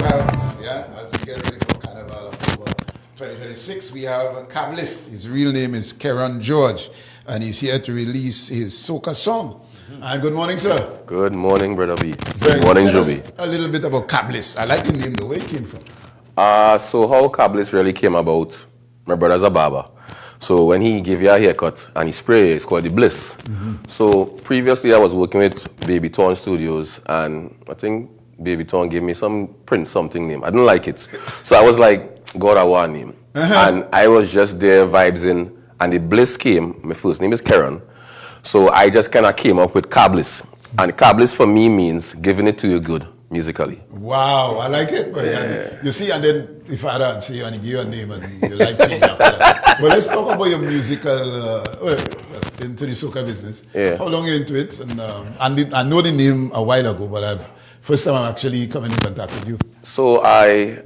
have, as we get ready for Carnival October 2026, we have Kahblis. His real name is Keron George, and he's here to release his Soca song. And good morning, sir. Good morning, Brother B. Good morning, Juby. A little bit about Kahblis. I like the name, the way it came from. So how Kahblis really came about, my brother's a barber. So when he give you a haircut and he spray, it's called the bliss. So previously I was working with Baby Torn Studios, and I think Baby Torn gave me some Prince something name. I didn't like it. So I was like, God, I want a name. And I was just there vibes in, and the bliss came. My first name is Keron. So I just kind of came up with Kahblis. And Kahblis for me means giving it to you good musically. Wow, I like it. But you see, and then if I don't say and give you a name and your life change after that. But let's talk about your musical, into the soca business. Yeah. How long are you into it? And I know the name a while ago, but first time I'm actually coming in contact with you. So I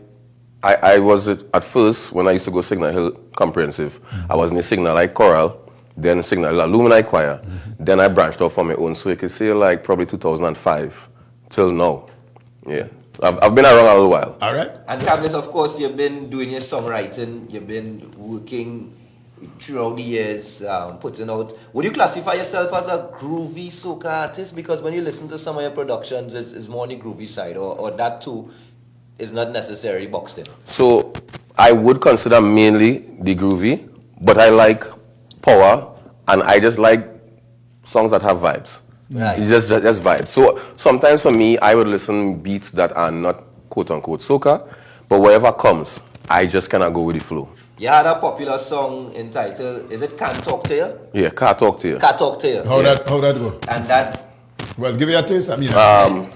was at first, when I used to go Signal Hill Comprehensive, I was in the Signal Light Choral, then Signal Hill Alumni Choir. Then I branched off on my own. So you can say like probably 2005 till now. Yeah, I've been around a little while. All right. And Kahblis, of course, you've been doing your songwriting. You've been working throughout the years, putting out. Would you classify yourself as a groovy soca artist? Because when you listen to some of your productions, it's more on the groovy side, or that too is not necessarily boxed in. So I would consider mainly the groovy, but I like power, and I just like songs that have vibes. Right. It's just vibes. So sometimes for me, I would listen beats that are not quote unquote soca, but whatever comes, I just cannot go with the flow. You had a popular song entitled, is it Can't Talk to You? Yeah, Can't Talk to You. Can't Talk to You. How that go? And that's... Well, give me a taste. I mean, How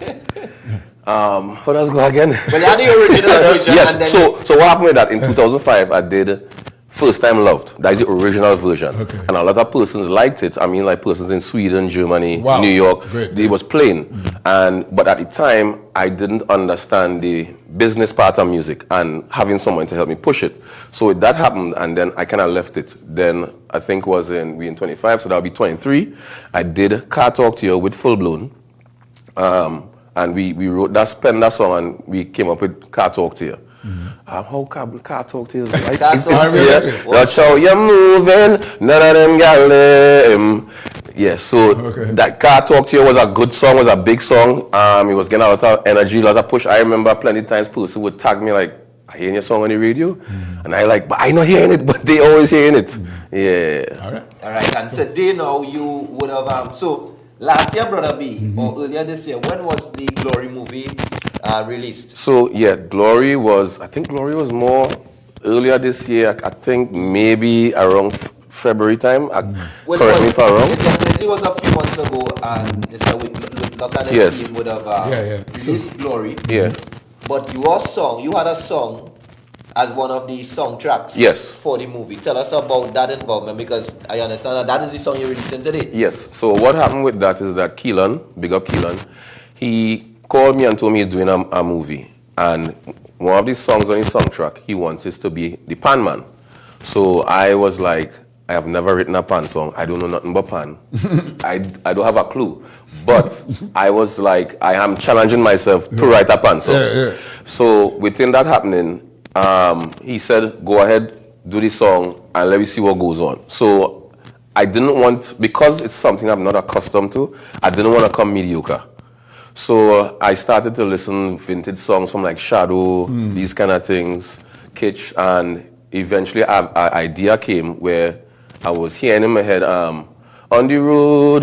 does it go again? Well, you had the original version. Yes, and then so what happened with that, in 2005, I did First Time Loved. That is the original version. Okay. And a lot of persons liked it. I mean, like persons in Sweden, Germany, Wow. New York, Great. they was playing. But at the time, I didn't understand the business part of music and having someone to help me push it. So that happened, and then I kind of left it. Then I think we in 25, so that'll be 23. I did Can't Talk to You with Full Blown. And we wrote that song, and we came up with Can't Talk to You. How can't talk to you? Like, That's Watch how you're moving, none of them got them. Yeah, so that Can't Talk to You was a good song, was a big song. It was getting a lot of energy, a lot of push. I remember plenty of times people would tag me like, I hearing your song on the radio? And I like, but I not hearing it, but they always hearing it. Yeah. all right. All right, and today now you would have... so last year, Brother B, or earlier this year, when was the Glory movie released? So yeah, Glory was more earlier this year. I think maybe around February time. Correct me if I'm wrong. It definitely was a few months ago, and look at the team would have released Glory. Yeah. But you had a song as one of the song tracks for the movie. Tell us about that involvement, because I understand that is the song you're releasing today. Yes. So what happened with that is that Keron, big up Keron, he called me and told me he's doing a movie. And one of these songs on his song track, he wants it to be the pan man. So I was like, I have never written a pan song. I don't know nothing but pan. I don't have a clue. But I was like, I am challenging myself to write a pan song. So within that happening, he said, go ahead, do the song, and let me see what goes on. So I didn't want, because it's something I'm not accustomed to, I didn't want to come mediocre. So I started to listen vintage songs from like Shadow, these kind of things, Kitsch, and eventually an idea came where I was hearing in my head, on the road,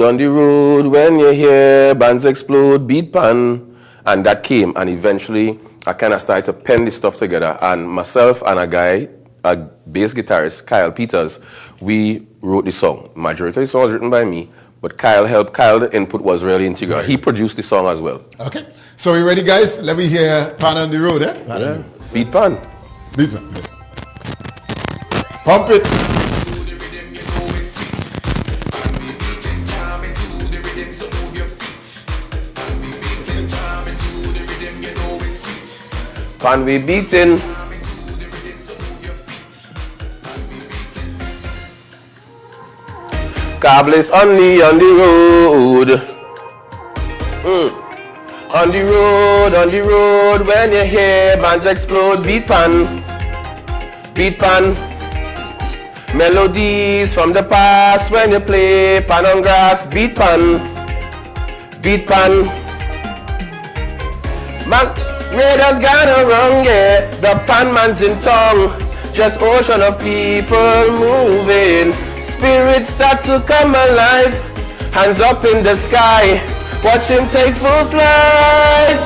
when you hear bands explode, beat pan, and that came, and eventually I kind of started to pen this stuff together, and myself and a bass guitarist, Kyle Peters, we wrote the song. Majority of the song was written by me, but Kyle helped. Kyle's input was really integral. He produced the song as well. Okay. So you ready, guys? Let me hear Pan on the Road, eh? Beat pan. Beat pan, yes. Pump it. Pan we beating. Kahblis on the road. On the road, when you hear bands explode, beat pan. Melodies from the past, when you play pan on grass, beat pan. Masqueraders gone wrong, yeah, the pan man's in tongue. Just ocean of people moving. Spirits start to come alive. Hands up in the sky. Watch him take full flight.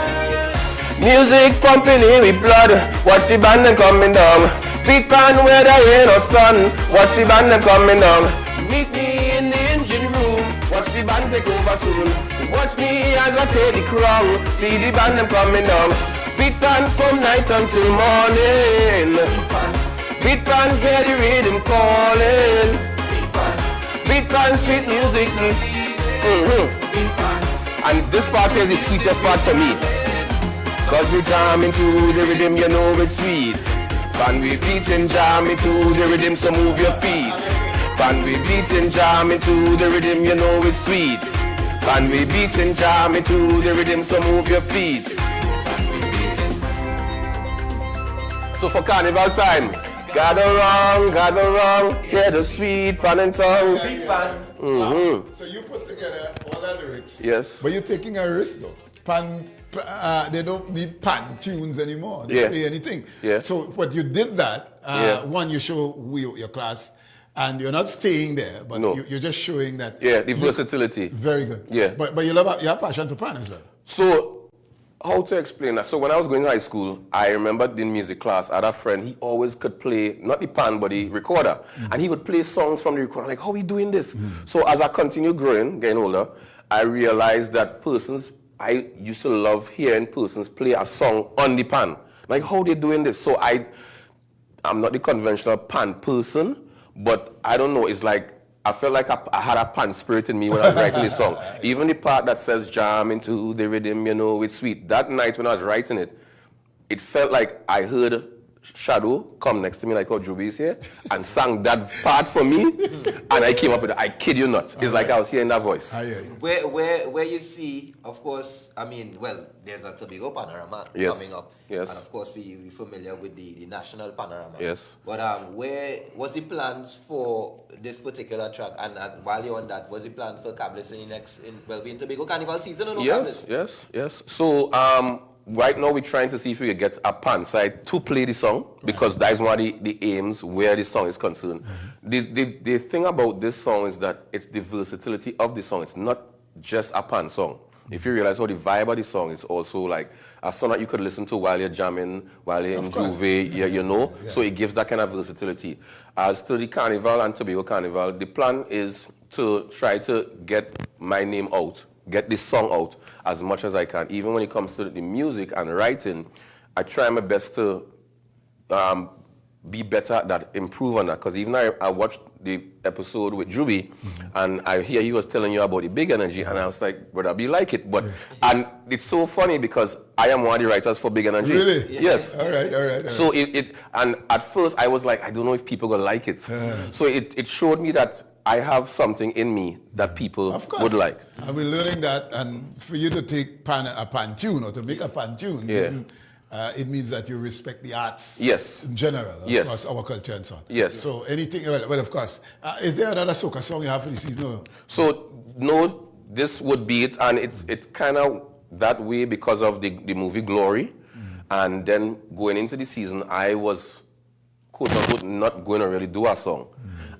Music pumping in with blood. Watch the band them coming down. Beat pan where there ain't no sun. Watch the band them coming down. Meet me in the engine room. Watch the band take over soon. Watch me as I take the crown. See the band them coming down. Beat pan from night until morning. Beat pan hear the rhythm calling. Beat pan sweet music. And this part is the sweetest part for me. Cause we jam into the rhythm, you know it's sweet. Pan we beat and jam into the rhythm, so move your feet. Pan we beat and jam into the rhythm, you know it's sweet. Pan we beat and jam into the rhythm, so move your feet. So for carnival time, gather round, hear the sweet pan and tongue. So you put together all the lyrics. Yes. But you're taking a risk though. They don't need pan tunes anymore. They Yeah. play anything. Yeah. So what you did that, one, you show your class, and you're not staying there, but No. you're just showing that. Yeah, the versatility. Very good. Yeah. But you have passion for pan as well. So, how to explain that? So when I was going to high school, I remember in music class, I had a friend, he always could play, not the pan, but the recorder. And he would play songs from the recorder, like, how are we doing this? So as I continued growing, getting older, I realized that I used to love hearing persons play a song on the pan. Like, how they doing this? So I'm not the conventional pan person, but I don't know, it's like, I felt like I had a pan spirit in me when I was writing this song. Even the part that says jam into the rhythm, you know, it's sweet. That night when I was writing it, it felt like I heard Shadow come next to me like, oh, Juby is here, and sang that part for me, and I came up with it. I kid you not. It's like I was hearing that voice. I hear you. Where you see, of course, I mean, well, there's a Tobago panorama coming up. Yes. And of course, we're familiar with the national panorama. Yes. But where was the plans for this particular track? And while you're on that, was the plans for Kahblis we're in Tobago Carnival season or no Kahblis? Yes. So, right now we're trying to see if we can get a pan side to play the song, because that is one of the aims where the song is concerned. The thing about this song is that it's the versatility of the song. It's not just a pan song. If you realize how the vibe of the song is also like a song that you could listen to while you're jamming, while you're in Juby, you know. Yeah. So it gives that kind of versatility. As to the Carnival and Tobago Carnival, the plan is to try to get my name out, get this song out as much as I can. Even when it comes to the music and writing, I try my best to be better at that, improve on that. Because even I watched the episode with Juby, and I hear he was telling you about the big energy, and I was like, brother, be like it. But and it's so funny because I am one of the writers for Big Energy. Really? Yes. All right. So and at first I was like, I don't know if people gonna like it. So it showed me that I have something in me that people would like. And we're learning that, and for you to take a pan tune or to make a pan tune, it means that you respect the arts in general, of course, our culture and so on. Yes. So anything, well of course. Is there another soca song you have for this season? No. So, no, this would be it, and it's kind of that way because of the movie Glory. And then going into the season, I was quote-unquote not going to really do a song.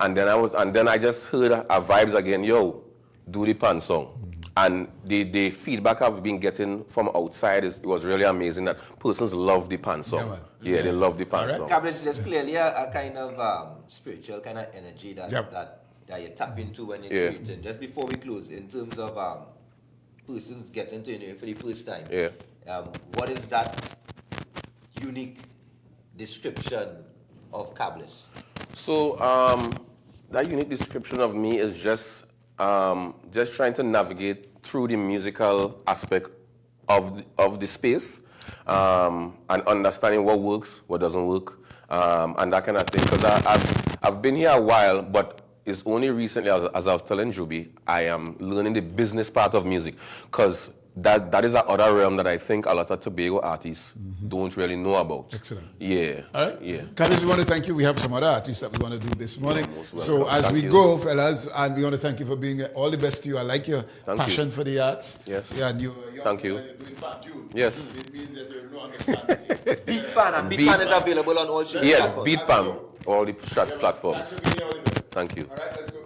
And then I just heard our vibes again, yo, do the pan song. And the feedback I've been getting from outside it was really amazing that persons love the pan song. Yeah, they love the pan song. Kahblis, there's clearly a kind of spiritual kind of energy that you tap into when you're creating. Just before we close, in terms of persons getting to you for the first time, what is that unique description of Kahblis? So that unique description of me is just trying to navigate through the musical aspect of the space, and understanding what works, what doesn't work, and that kind of thing. Because I've been here a while, but it's only recently, as I was telling Juby, I am learning the business part of music. Because that is another realm that I think a lot of Tobago artists don't really know about. Excellent. Yeah. All right. Yeah. Kahblis, we want to thank you. We have some other artists that we want to do this morning. So as Thank we you. go, fellas, and we want to thank you for being all the best to you. I like your passion for the arts. Yes. Yeah, and you're Thank you. You're doing part June. Yes. It means that you don't understand. Beat Pan, and Beat Pan is available on all streaming Yeah, platforms. Beat Pam, all the platforms. That's all the best. Thank you. All right, let's go.